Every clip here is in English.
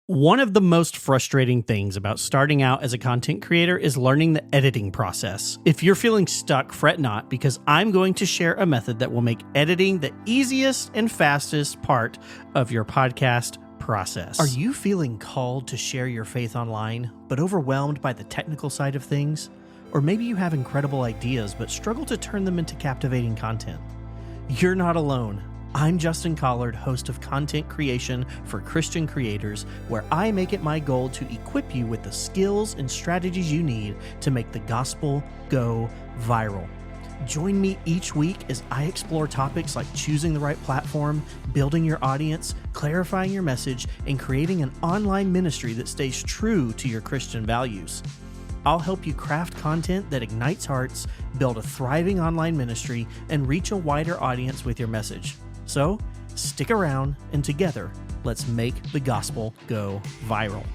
One of the most frustrating things about starting out as a content creator is learning the editing process. If you're feeling stuck, fret not, because I'm going to share a method that will make editing the easiest and fastest part of your podcast process. Are you feeling called to share your faith online, but overwhelmed by the technical side of things? Or maybe you have incredible ideas, but struggle to turn them into captivating content? You're not alone. I'm Justin Collard, host of Content Creation for Christian Creators, where I make it my goal to equip you with the skills and strategies you need to make the gospel go viral. Join me each week as I explore topics like choosing the right platform, building your audience, clarifying your message, and creating an online ministry that stays true to your Christian values. I'll help you craft content that ignites hearts, build a thriving online ministry, and reach a wider audience with your message. So, stick around, and together, let's make the gospel go viral.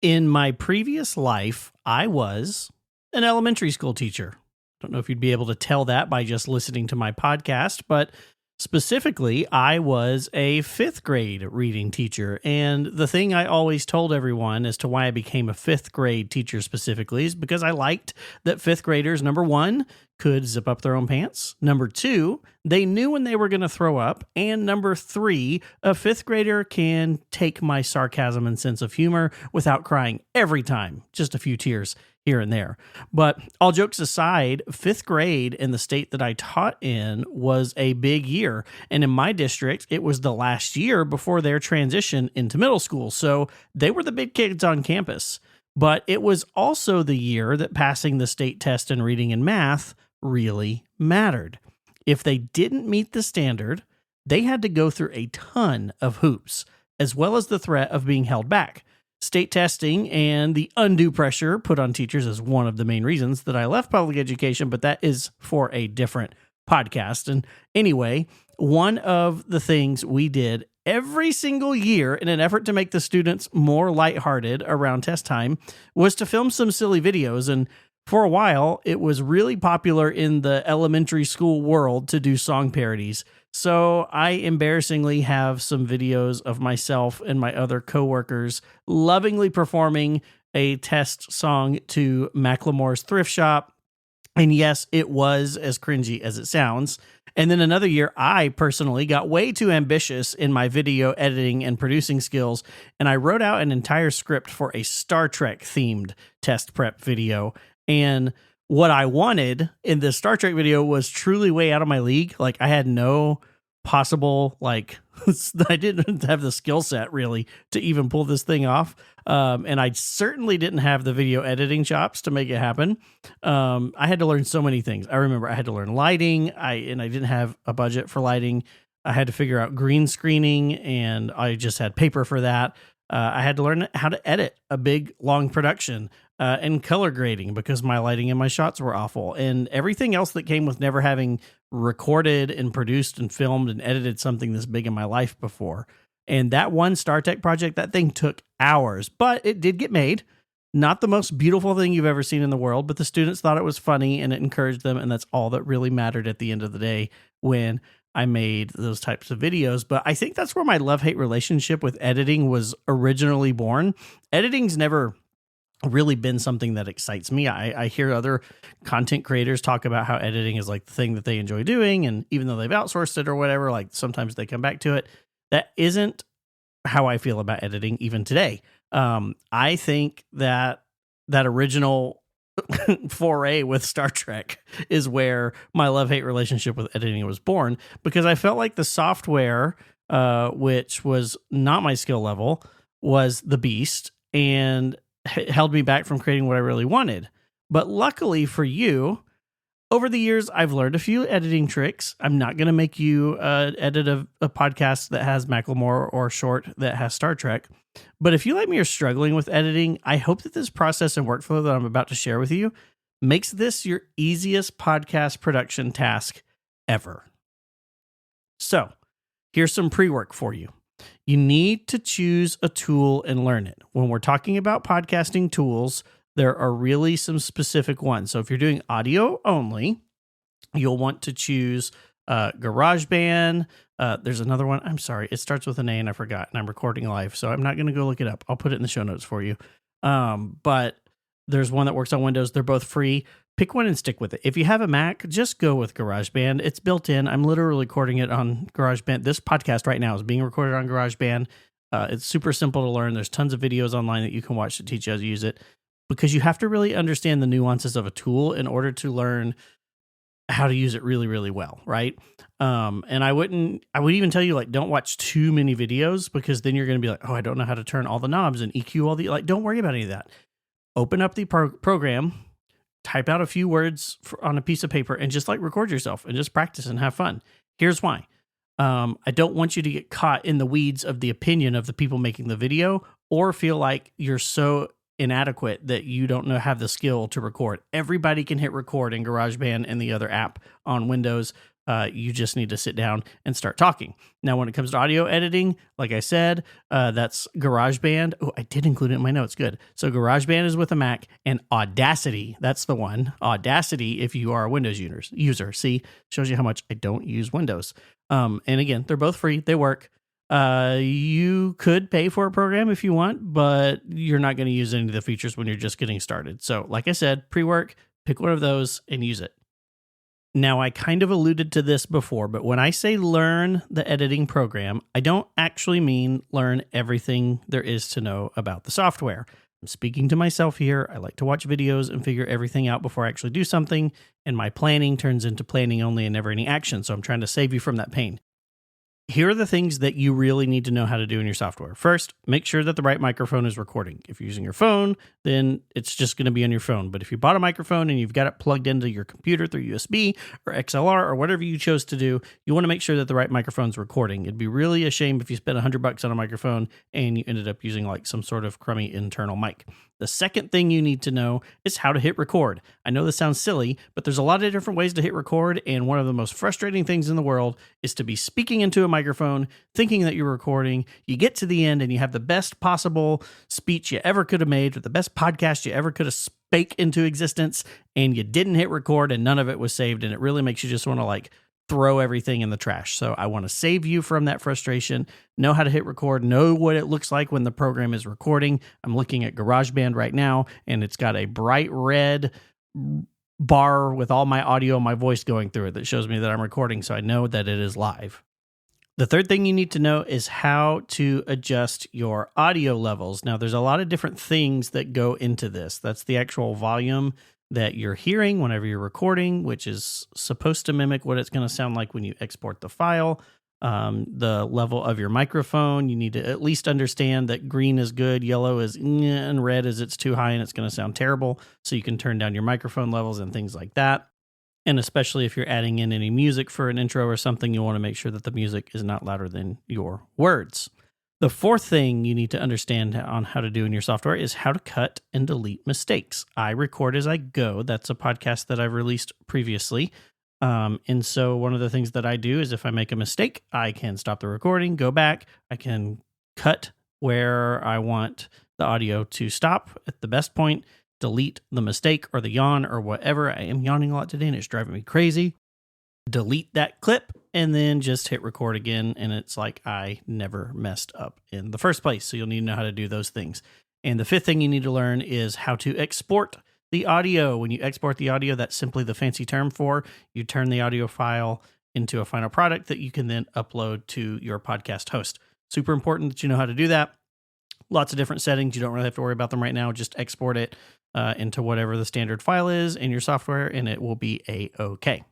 In my previous life, I was an elementary school teacher. Don't know if you'd be able to tell that by just listening to my podcast, but specifically, I was a fifth grade reading teacher, and the thing I always told everyone as to why I became a fifth grade teacher specifically is because I liked that fifth graders, number one, could zip up their own pants. Number two, they knew when they were going to throw up. And number three, a fifth grader can take my sarcasm and sense of humor without crying every time, just a few tears here and there. But all jokes aside, fifth grade in the state that I taught in was a big year. And in my district, it was the last year before their transition into middle school. So they were the big kids on campus. But it was also the year that passing the state test in reading and math really mattered. If they didn't meet the standard, they had to go through a ton of hoops, as well as the threat of being held back. State testing and the undue pressure put on teachers is one of the main reasons that I left public education, but that is for a different podcast. And anyway, one of the things we did every single year in an effort to make the students more lighthearted around test time was to film some silly videos. And for a while, it was really popular in the elementary school world to do song parodies. So I embarrassingly have some videos of myself and my other coworkers lovingly performing a test song to Macklemore's Thrift Shop. And yes, it was as cringy as it sounds. And then another year, I personally got way too ambitious in my video editing and producing skills, and I wrote out an entire script for a Star Trek themed test prep video. And what I wanted in this Star Trek video was truly way out of my league. Like, I had no possible, I didn't have the skill set really to even pull this thing off. And I certainly didn't have the video editing chops to make it happen. I had to learn so many things. I remember I had to learn lighting. I didn't have a budget for lighting. I had to figure out green screening, and I just had paper for that. I had to learn how to edit a big, long production and color grading because my lighting and my shots were awful, and everything else that came with never having recorded and produced and filmed and edited something this big in my life before. And that one Star Trek project, that thing took hours, but it did get made. Not the most beautiful thing you've ever seen in the world, but the students thought it was funny and it encouraged them, and that's all that really mattered at the end of the day when I made those types of videos. But I think that's where my love-hate relationship with editing was originally born. Editing's never really been something that excites me. I hear other content creators talk about how editing is like the thing that they enjoy doing, and even though they've outsourced it or whatever, like sometimes they come back to it. That isn't how I feel about editing even today. I think that original foray with Star Trek is where my love-hate relationship with editing was born, because I felt like the software, which was not my skill level, was the beast and held me back from creating what I really wanted. But luckily for you, over the years, I've learned a few editing tricks. I'm not going to make you edit a podcast that has Macklemore or short that has Star Trek. But if you like me are struggling with editing, I hope that this process and workflow that I'm about to share with you makes this your easiest podcast production task ever. So here's some pre-work for you. You need to choose a tool and learn it. When we're talking about podcasting tools, there are really some specific ones. So if you're doing audio only, You'll want to choose GarageBand. There's another one. I'm sorry. It starts with an A and I forgot, and I'm recording live, so I'm not going to go look it up. I'll put it in the show notes for you. But there's one that works on Windows. They're both free. Pick one and stick with it. If you have a Mac, just go with GarageBand. It's built in. I'm literally recording it on GarageBand. This podcast right now is being recorded on GarageBand. It's super simple to learn. There's tons of videos online that you can watch to teach you how to use it, because you have to really understand the nuances of a tool in order to learn how to use it really, really well, right? And I would even tell you, like, don't watch too many videos, because then you're going to be like, oh, I don't know how to turn all the knobs and EQ all the, like, don't worry about any of that. Open up the program, type out a few words on a piece of paper, and just like record yourself and just practice and have fun. Here's why. I don't want you to get caught in the weeds of the opinion of the people making the video, or feel like you're so inadequate that you don't have the skill to record. Everybody can hit record in GarageBand and the other app on Windows. You just need to sit down and start talking. Now, when it comes to audio editing, like I said, that's GarageBand. Oh, I did include it in my notes. Good. So GarageBand is with a Mac, and Audacity, that's the one. Audacity, if you are a Windows user. See, shows you how much I don't use Windows. And again, they're both free. They work. You could pay for a program if you want, but you're not going to use any of the features when you're just getting started. So like I said, pre-work, pick one of those and use it. Now, I kind of alluded to this before, but when I say learn the editing program, I don't actually mean learn everything there is to know about the software. I'm speaking to myself here. I like to watch videos and figure everything out before I actually do something, and my planning turns into planning only and never any action. So I'm trying to save you from that pain. Here are the things that you really need to know how to do in your software. First, make sure that the right microphone is recording. If you're using your phone, then it's just going to be on your phone. But if you bought a microphone and you've got it plugged into your computer through USB or XLR or whatever you chose to do, you want to make sure that the right microphone's recording. It'd be really a shame if you spent $100 on a microphone and you ended up using like some sort of crummy internal mic. The second thing you need to know is how to hit record. I know this sounds silly, but there's a lot of different ways to hit record, and one of the most frustrating things in the world is to be speaking into a microphone, thinking that you're recording. You get to the end and you have the best possible speech you ever could have made, or the best podcast you ever could have spake into existence, and you didn't hit record and none of it was saved, and it really makes you just want to like throw everything in the trash. So I want to save you from that frustration. Know how to hit record, know what it looks like when the program is recording. I'm looking at GarageBand right now, and it's got a bright red bar with all my audio and my voice going through it that shows me that I'm recording, so I know that it is live. The third thing you need to know is how to adjust your audio levels. Now, there's a lot of different things that go into this. That's the actual volume that you're hearing whenever you're recording, which is supposed to mimic what it's going to sound like when you export the file. The level of your microphone, you need to at least understand that green is good, yellow is and red is it's too high and it's going to sound terrible. So you can turn down your microphone levels and things like that. And especially if you're adding in any music for an intro or something, you want to make sure that the music is not louder than your words. The fourth thing you need to understand on how to do in your software is how to cut and delete mistakes. I record as I go. That's a podcast that I've released previously. And so one of the things that I do is if I make a mistake, I can stop the recording, go back. I can cut where I want the audio to stop at the best point, delete the mistake or the yawn or whatever. I am yawning a lot today and it's driving me crazy. Delete that clip and then just hit record again. And it's like I never messed up in the first place. So you'll need to know how to do those things. And the fifth thing you need to learn is how to export the audio. When you export the audio, that's simply the fancy term for you turn the audio file into a final product that you can then upload to your podcast host. Super important that you know how to do that. Lots of different settings. You don't really have to worry about them right now. Just export it into whatever the standard file is in your software, and it will be a-okay.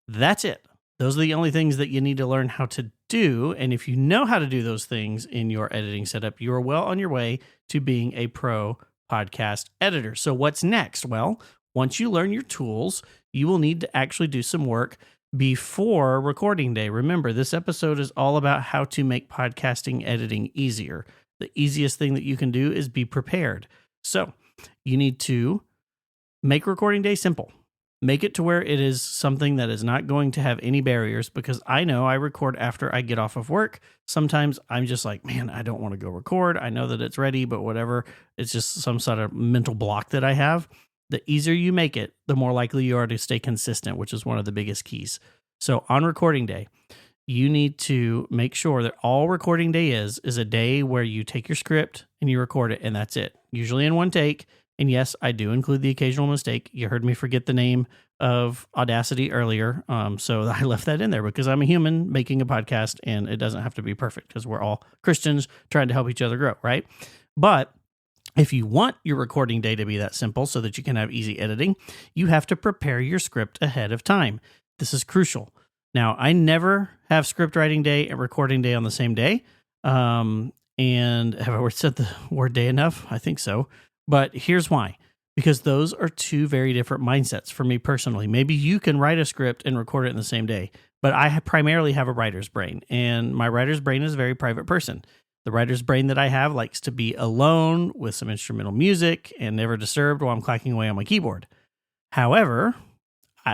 That's it. Those are the only things that you need to learn how to do. And if you know how to do those things in your editing setup, you are well on your way to being a pro podcast editor. So what's next? Well, once you learn your tools, you will need to actually do some work before recording day. Remember, this episode is all about how to make podcasting editing easier. The easiest thing that you can do is be prepared. So you need to make recording day simple. Make it to where it is something that is not going to have any barriers, because I know I record after I get off of work. Sometimes I'm just like, man, I don't want to go record. I know that it's ready, but whatever. It's just some sort of mental block that I have. The easier you make it, the more likely you are to stay consistent, which is one of the biggest keys. So on recording day, you need to make sure that all recording day is a day where you take your script and you record it, and that's it. Usually in one take. And yes, I do include the occasional mistake. You heard me forget the name of Audacity earlier, so I left that in there because I'm a human making a podcast, and it doesn't have to be perfect because we're all Christians trying to help each other grow, right? But if you want your recording day to be that simple so that you can have easy editing, you have to prepare your script ahead of time. This is crucial. Now, I never have script writing day and recording day on the same day. And have I said the word day enough? I think so. But here's why. Because those are two very different mindsets for me personally. Maybe you can write a script and record it in the same day, but I primarily have a writer's brain, and my writer's brain is a very private person. The writer's brain that I have likes to be alone with some instrumental music and never disturbed while I'm clacking away on my keyboard. However,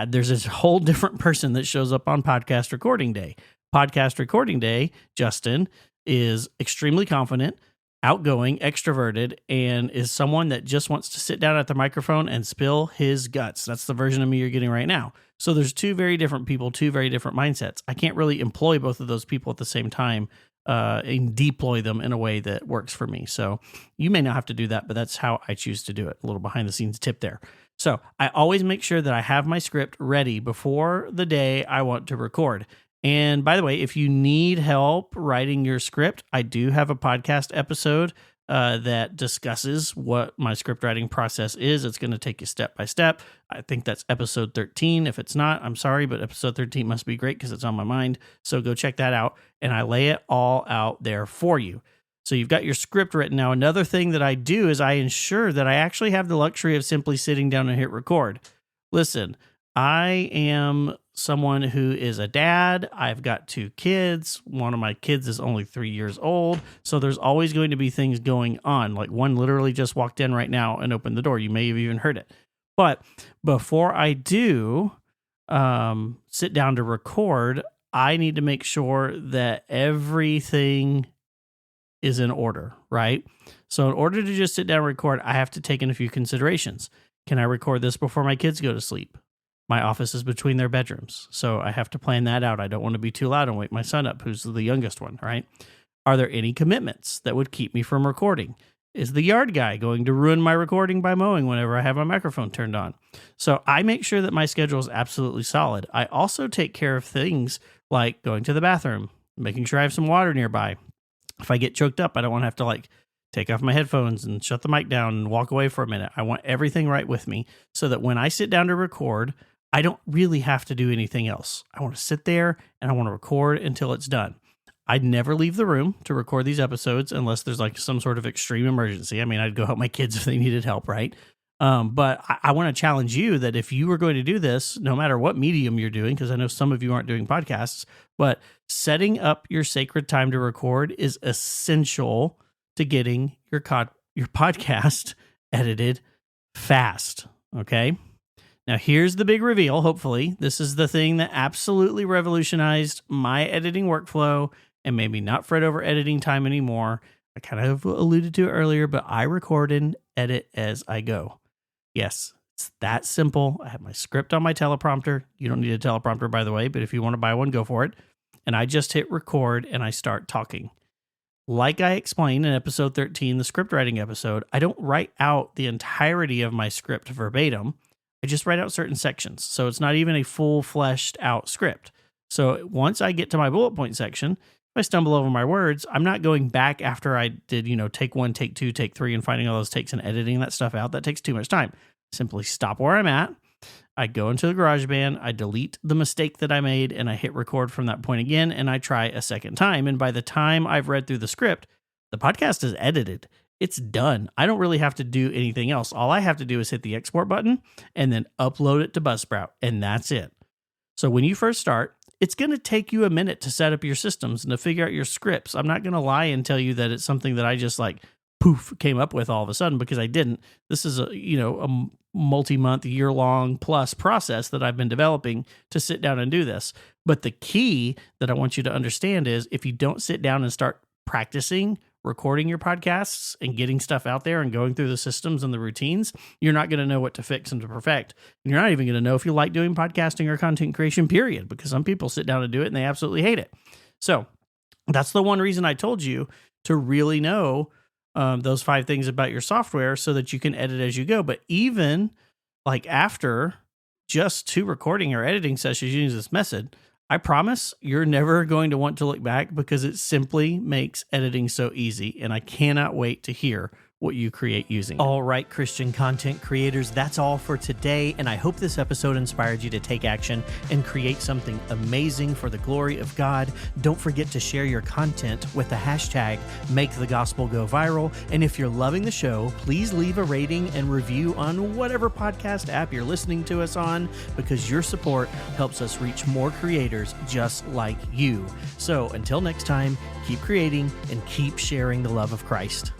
there's this whole different person that shows up on podcast recording day. Podcast recording day, Justin, is extremely confident, outgoing, extroverted, and is someone that just wants to sit down at the microphone and spill his guts. That's the version of me you're getting right now. So there's two very different people, two very different mindsets. I can't really employ both of those people at the same time and deploy them in a way that works for me. So you may not have to do that, but that's how I choose to do it. A little behind the scenes tip there. So I always make sure that I have my script ready before the day I want to record. And by the way, if you need help writing your script, I do have a podcast episode that discusses what my script writing process is. It's going to take you step by step. I think that's episode 13. If it's not, I'm sorry, but episode 13 must be great because it's on my mind. So go check that out. And I lay it all out there for you. So you've got your script written. Now, another thing that I do is I ensure that I actually have the luxury of simply sitting down and hit record. Listen, I am someone who is a dad. I've got 2 kids. One of my kids is only 3 years old. So there's always going to be things going on. Like one literally just walked in right now and opened the door. You may have even heard it. But before I do sit down to record, I need to make sure that everything is in order, right? So in order to just sit down and record, I have to take in a few considerations. Can I record this before my kids go to sleep? My office is between their bedrooms, so I have to plan that out. I don't want to be too loud and wake my son up, who's the youngest one, right? Are there any commitments that would keep me from recording? Is the yard guy going to ruin my recording by mowing whenever I have my microphone turned on? So I make sure that my schedule is absolutely solid. I also take care of things like going to the bathroom, making sure I have some water nearby. If I get choked up, I don't want to have to take off my headphones and shut the mic down and walk away for a minute. I want everything right with me so that when I sit down to record, I don't really have to do anything else. I want to sit there and I want to record until it's done. I'd never leave the room to record these episodes unless there's some sort of extreme emergency. I mean, I'd go help my kids if they needed help, right? But I want to challenge you that if you were going to do this, no matter what medium you're doing, because I know some of you aren't doing podcasts, but setting up your sacred time to record is essential to getting your podcast edited fast, okay? Now, here's the big reveal, hopefully. This is the thing that absolutely revolutionized my editing workflow and made me not fret over editing time anymore. I kind of alluded to it earlier, but I record and edit as I go. Yes, it's that simple. I have my script on my teleprompter. You don't need a teleprompter, by the way, but if you want to buy one, go for it. And I just hit record and I start talking. Like I explained in episode 13, the script writing episode, I don't write out the entirety of my script verbatim. I just write out certain sections. So it's not even a full fleshed out script. So once I get to my bullet point section, if I stumble over my words, I'm not going back after I did, take 1, take 2, take 3 and finding all those takes and editing that stuff out. That takes too much time. Simply stop where I'm at. I go into the GarageBand, I delete the mistake that I made, and I hit record from that point again, and I try a second time. And by the time I've read through the script, the podcast is edited. It's done. I don't really have to do anything else. All I have to do is hit the export button and then upload it to Buzzsprout, and that's it. So when you first start, it's going to take you a minute to set up your systems and to figure out your scripts. I'm not going to lie and tell you that it's something that I just poof came up with all of a sudden, because I didn't. This is a multi-month, year-long plus process that I've been developing to sit down and do this. But the key that I want you to understand is if you don't sit down and start practicing recording your podcasts and getting stuff out there and going through the systems and the routines, you're not going to know what to fix and to perfect. And you're not even going to know if you like doing podcasting or content creation, period, because some people sit down and do it and they absolutely hate it. So that's the one reason I told you to really know those 5 things about your software so that you can edit as you go. But even like after just 2 recording or editing sessions using this method, I promise you're never going to want to look back because it simply makes editing so easy. And I cannot wait to hear what you create using it. All right, Christian content creators, that's all for today. And I hope this episode inspired you to take action and create something amazing for the glory of God. Don't forget to share your content with the hashtag #MakeTheGospelGoViral. And if you're loving the show, please leave a rating and review on whatever podcast app you're listening to us on, because your support helps us reach more creators just like you. So until next time, keep creating and keep sharing the love of Christ.